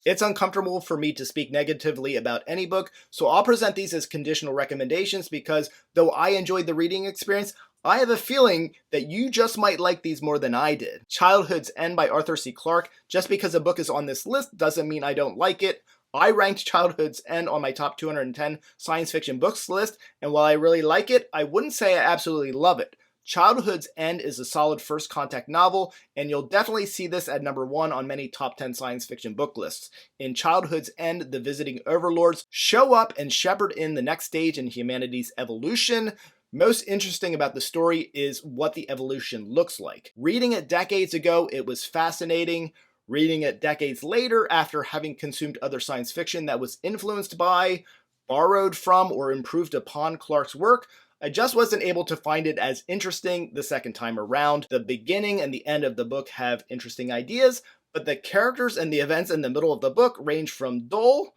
It's uncomfortable for me to speak negatively about any book, so I'll present these as conditional recommendations because though I enjoyed the reading experience, I have a feeling that you just might like these more than I did. Childhood's End by Arthur C. Clarke. Just because a book is on this list doesn't mean I don't like it. I ranked Childhood's End on my top 210 science fiction books list, and while I really like it, I wouldn't say I absolutely love it. Childhood's End is a solid first contact novel, and you'll definitely see this at number 1 on many top 10 science fiction book lists. In Childhood's End, the visiting overlords show up and shepherd in the next stage in humanity's evolution. Most interesting about the story is what the evolution looks like. Reading it decades ago, it was fascinating. Reading it decades later, after having consumed other science fiction that was influenced by, borrowed from, or improved upon Clarke's work, I just wasn't able to find it as interesting the second time around. The beginning and the end of the book have interesting ideas, but the characters and the events in the middle of the book range from dull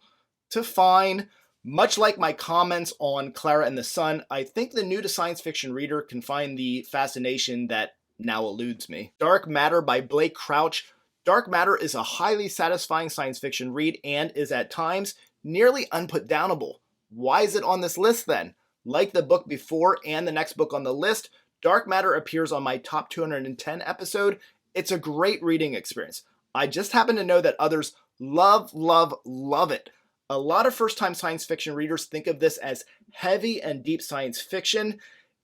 to fine. Much like my comments on Clara and the Sun, I think the new to science fiction reader can find the fascination that now eludes me. Dark Matter by Blake Crouch. Dark Matter is a highly satisfying science fiction read and is at times nearly unputdownable. Why is it on this list then? Like the book before and the next book on the list, Dark Matter appears on my top 210 episode. It's a great reading experience. I just happen to know that others love it. A lot of first-time science fiction readers think of this as heavy and deep science fiction.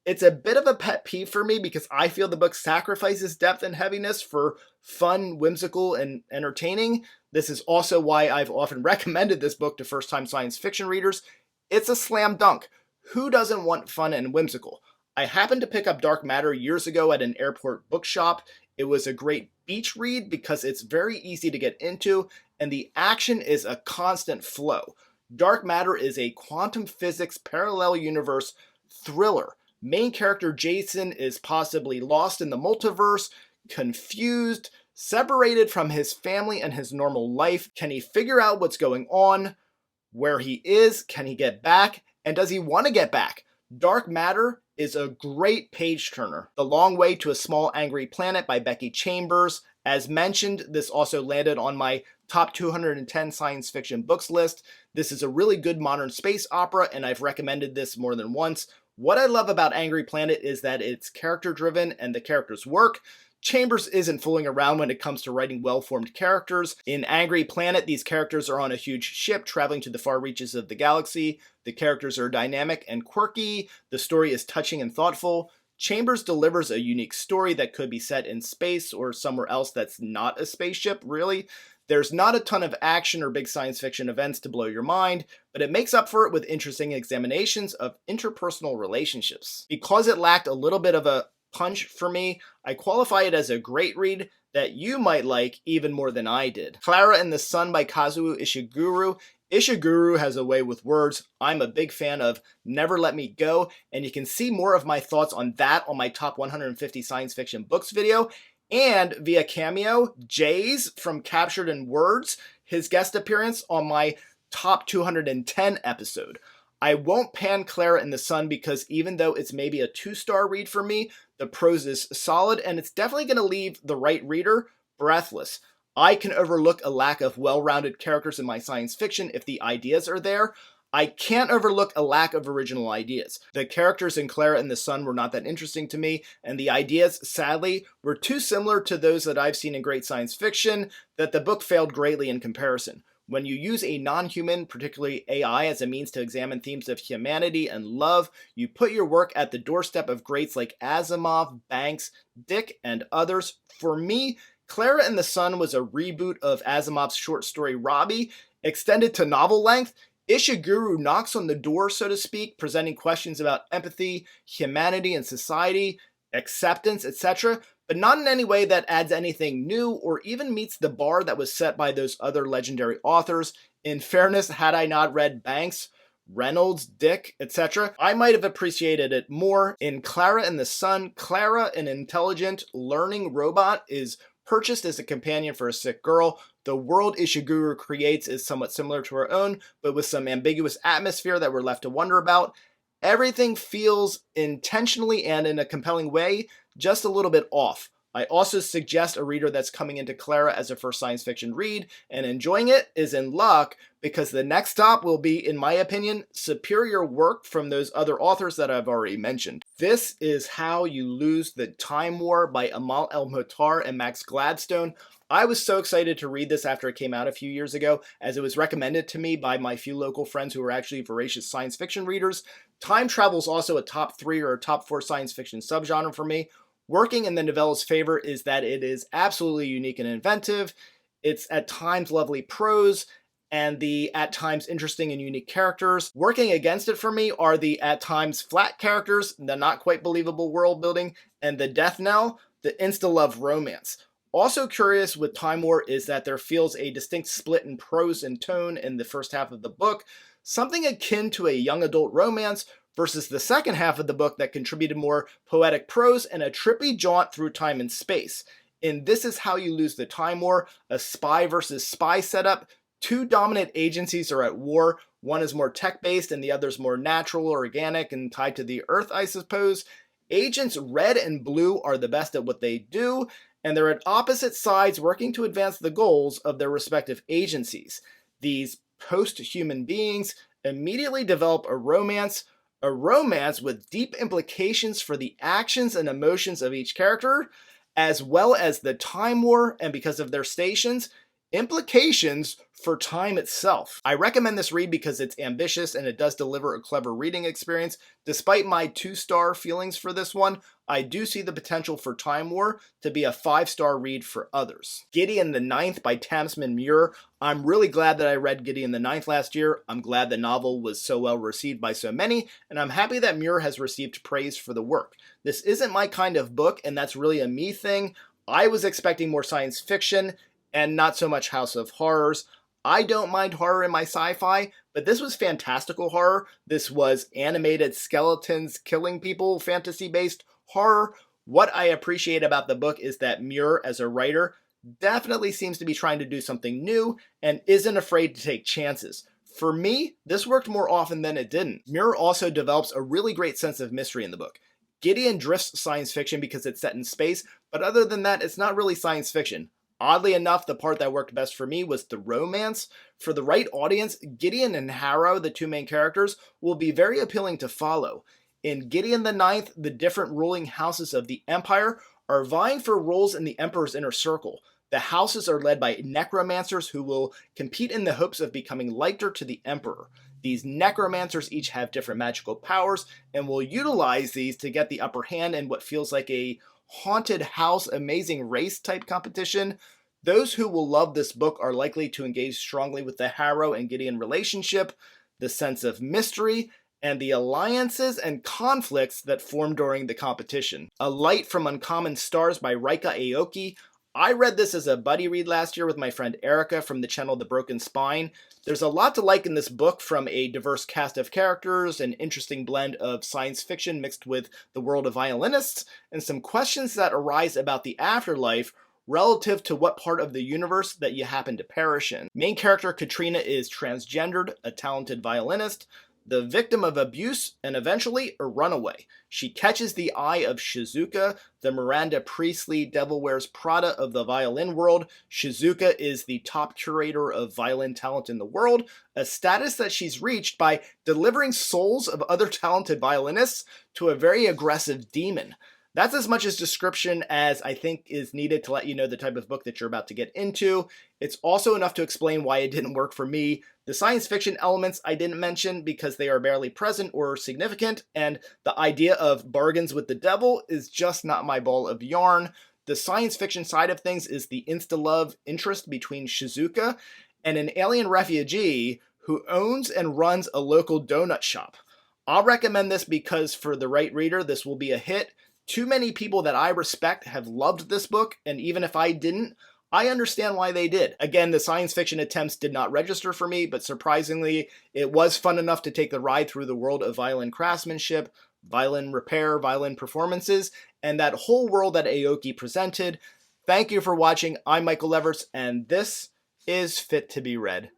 It's a bit of a pet peeve for me because I feel the book sacrifices depth and heaviness for fun, whimsical, and entertaining. This is also why I've often recommended this book to first-time science fiction readers. It's a slam dunk. Who doesn't want fun and whimsical? I happened to pick up Dark Matter years ago at an airport bookshop. It was a great beach read because it's very easy to get into, and the action is a constant flow. Dark Matter is a quantum physics parallel universe thriller. Main character Jason is possibly lost in the multiverse, confused, separated from his family and his normal life. Can he figure out what's going on? Where he is? Can he get back? And does he want to get back? Dark Matter is a great page turner. The Long Way to a Small Angry Planet by Becky Chambers. As mentioned, this also landed on my top 210 science fiction books list. This is a really good modern space opera, and I've recommended this more than once. What I love about Angry Planet is that it's character driven and the characters work. Chambers isn't fooling around when it comes to writing well-formed characters. In Angry Planet, these characters are on a huge ship traveling to the far reaches of the galaxy. The characters are dynamic and quirky. The story is touching and thoughtful. Chambers delivers a unique story that could be set in space or somewhere else that's not a spaceship, really. There's not a ton of action or big science fiction events to blow your mind, but it makes up for it with interesting examinations of interpersonal relationships. Because it lacked a little bit of a punch for me, I qualify it as a great read that you might like even more than I did. Clara and the Sun by Kazuo Ishiguro. Ishiguro has a way with words. I'm a big fan of Never Let Me Go, and you can see more of my thoughts on that on my top 150 science fiction books video, and via cameo, Jay's from Captured in Words, his guest appearance on my top 210 episode. I won't pan Clara and the Sun because even though it's maybe a 2-star read for me, the prose is solid and it's definitely going to leave the right reader breathless. I can overlook a lack of well-rounded characters in my science fiction if the ideas are there. I can't overlook a lack of original ideas. The characters in Clara and the Sun were not that interesting to me, and the ideas, sadly, were too similar to those that I've seen in great science fiction that the book failed greatly in comparison. When you use a non-human, particularly AI, as a means to examine themes of humanity and love, you put your work at the doorstep of greats like Asimov, Banks, Dick, and others. For me, Clara and the Sun was a reboot of Asimov's short story Robbie, extended to novel length. Ishiguro knocks on the door, so to speak, presenting questions about empathy, humanity and society, acceptance, etc., but not in any way that adds anything new or even meets the bar that was set by those other legendary authors. In fairness, had I not read Banks, Reynolds, Dick, etc., I might have appreciated it more. In Clara and the Sun, Clara, an intelligent, learning robot, is purchased as a companion for a sick girl. The world Ishiguro creates is somewhat similar to our own, but with some ambiguous atmosphere that we're left to wonder about. Everything feels intentionally and in a compelling way just a little bit off. I also suggest a reader that's coming into Clara as a first science fiction read and enjoying it is in luck, because the next stop will be, in my opinion, superior work from those other authors that I've already mentioned. This is How You Lose the Time War by Amal El-Mohtar and Max Gladstone. I was so excited to read this after it came out a few years ago, as it was recommended to me by my few local friends who are actually voracious science fiction readers. Time travel is also a top 3 or a top 4 science fiction subgenre for me. Working in the novella's favor is that it is absolutely unique and inventive. It's at times lovely prose, and the at times interesting and unique characters. Working against it for me are the at times flat characters, the not quite believable world building, and the death knell, the insta-love romance. Also curious with Time War is that there feels a distinct split in prose and tone in the first half of the book, something akin to a young adult romance, versus the second half of the book that contributed more poetic prose and a trippy jaunt through time and space. In This Is How You Lose the Time War, a spy versus spy setup, two dominant agencies are at war. One is more tech-based and the other is more natural, organic, and tied to the Earth, I suppose. Agents Red and Blue are the best at what they do, and they're at opposite sides working to advance the goals of their respective agencies. These post-human beings immediately develop a romance with deep implications for the actions and emotions of each character, as well as the time war, and because of their stations, implications for time itself. I recommend this read because it's ambitious and it does deliver a clever reading experience. Despite my 2-star feelings for this one, I do see the potential for Time War to be a 5-star read for others. Gideon the Ninth by Tamsin Muir. I'm really glad that I read Gideon the Ninth last year. I'm glad the novel was so well received by so many, and I'm happy that Muir has received praise for the work. This isn't my kind of book, and that's really a me thing. I was expecting more science fiction and not so much House of Horrors. I don't mind horror in my sci-fi, but this was fantastical horror. This was animated skeletons killing people, fantasy-based horror. What I appreciate about the book is that Muir, as a writer, definitely seems to be trying to do something new and isn't afraid to take chances. For me, this worked more often than it didn't. Muir also develops a really great sense of mystery in the book. Gideon drifts science fiction because it's set in space, but other than that, it's not really science fiction. Oddly enough, the part that worked best for me was the romance. For the right audience, Gideon and Harrow, the two main characters, will be very appealing to follow. In Gideon the Ninth, the different ruling houses of the Empire are vying for roles in the Emperor's inner circle. The houses are led by necromancers who will compete in the hopes of becoming liker to the Emperor. These necromancers each have different magical powers and will utilize these to get the upper hand in what feels like a haunted house amazing race type competition. Those who will love this book are likely to engage strongly with the Harrow and Gideon relationship, the sense of mystery, and the alliances and conflicts that form during the competition. A Light from Uncommon Stars by Rika Aoki. I read this as a buddy read last year with my friend Erica from the channel The Broken Spine. There's a lot to like in this book, from a diverse cast of characters, an interesting blend of science fiction mixed with the world of violinists, and some questions that arise about the afterlife relative to what part of the universe that you happen to perish in. Main character Katrina is transgendered, a talented violinist, the victim of abuse, and eventually a runaway. She catches the eye of Shizuka, the Miranda Priestley Devil Wears Prada of the violin world. Shizuka is the top curator of violin talent in the world, a status that she's reached by delivering souls of other talented violinists to a very aggressive demon. That's as much as description as I think is needed to let you know the type of book that you're about to get into. It's also enough to explain why it didn't work for me. The science fiction elements I didn't mention because they are barely present or significant, and the idea of bargains with the devil is just not my ball of yarn. The science fiction side of things is the insta-love interest between Shizuka and an alien refugee who owns and runs a local donut shop. I'll recommend this because for the right reader, this will be a hit. Too many people that I respect have loved this book, and even if I didn't, I understand why they did. Again, the science fiction attempts did not register for me, but surprisingly, it was fun enough to take the ride through the world of violin craftsmanship, violin repair, violin performances, and that whole world that Aoki presented. Thank you for watching. I'm Michael Leverts, and this is Fit to be Read.